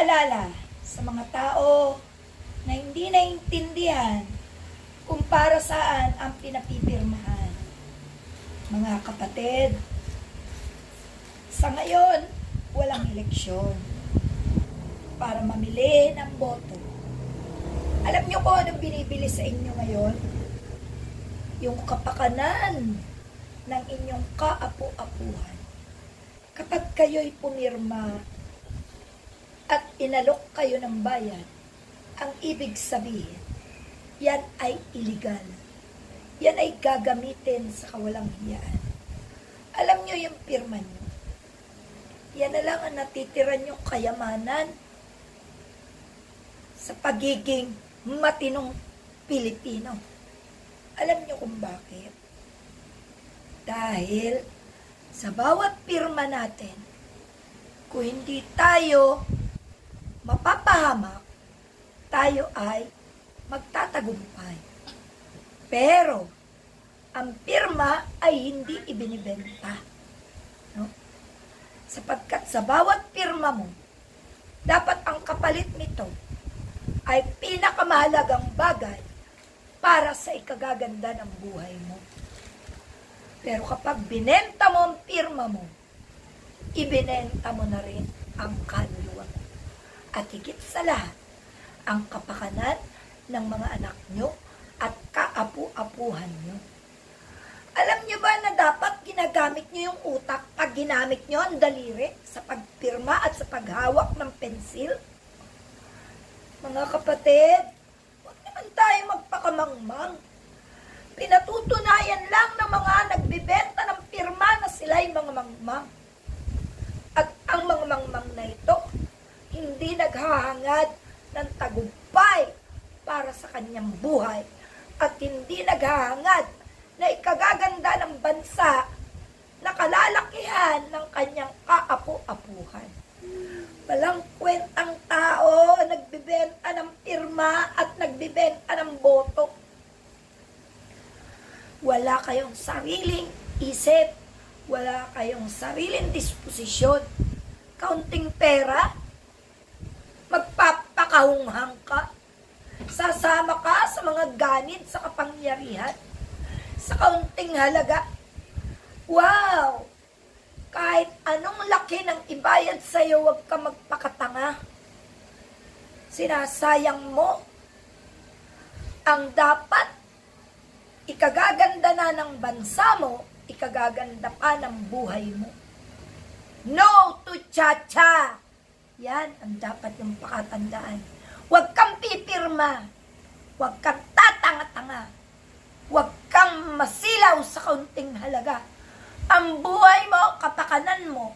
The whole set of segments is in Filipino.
paalala sa mga tao na hindi naiintindihan kung para saan ang pinapipirmahan. Mga kapatid, sa ngayon, walang eleksyon para mamili ng boto. Alam niyo kung anong binibili sa inyo ngayon? Yung kapakanan ng inyong kaapu-apuhan. Kapag kayo'y pumirma at inalok kayo ng bayan, ang ibig sabihin, yan ay illegal. Yan ay gagamitin sa kawalang hiyaan. Alam nyo yung pirma nyo. Yan na lang ang natitira nyong kayamanan sa pagiging matinong Pilipino. Alam nyo kung bakit? Dahil sa bawat pirma natin, kung hindi tayo mapapahamak, tayo ay magtatagumpay. Pero, ang pirma ay hindi ibinibenta. No? Sapagkat sa bawat pirma mo, dapat ang kapalit nito ay pinakamahalagang bagay para sa ikagaganda ng buhay mo. Pero kapag binenta mo ang pirma mo, ibinenta mo na rin ang kaluluwa mo. At higit sa lahat, ang kapakanan ng mga anak nyo at kaapu-apuhan nyo. Alam nyo ba na dapat ginagamit nyo yung utak pag ginamit nyo ang daliri sa pagpirma at sa paghawak ng pensil? Mga kapatid, huwag naman tayo magpakamangmang. Pinatutunayan lang ng mga nagbibenta ng pirma na sila'y mga mangmang. At ang mga mangmang na ito, hindi naghahangad ng tagumpay para sa kanyang buhay at hindi naghahangad na ikagaganda ng bansa na kalalakihan ng kanyang kaapu-apuhan. Walang kwentang tao nagbibenta ng pirma at nagbibenta ng boto. Wala kayong sariling isip, wala kayong sariling disposisyon. Kaunting pera, magpapakahunghang ka, sasama ka sa mga ganid sa kapangyarihan, sa kaunting halaga. Wow! Kahit anong laki ng ibayad sa'yo, huwag ka magpakatanga. Sinasayang mo ang dapat ikagaganda na ng bansa mo, ikagaganda pa ng buhay mo. No to cha-cha! Yan ang dapat yung pakatandaan. Huwag kang pipirma. Huwag kang tatanga-tanga. Huwag kang masilaw sa kaunting halaga. Ang buhay mo, kapakanan mo,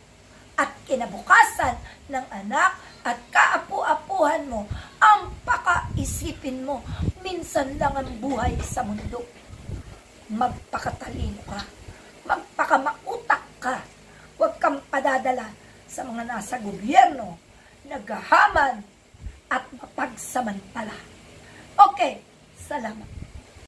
at kinabukasan ng anak at kaapu-apuhan mo, ang pakaisipin mo. Minsan lang ang buhay sa mundo. Magpakatalino ka. Magpakamautak ka. Huwag kang padadala sa mga nasa gobyerno, naghahaman at mapagsamantala. Okay, salamat.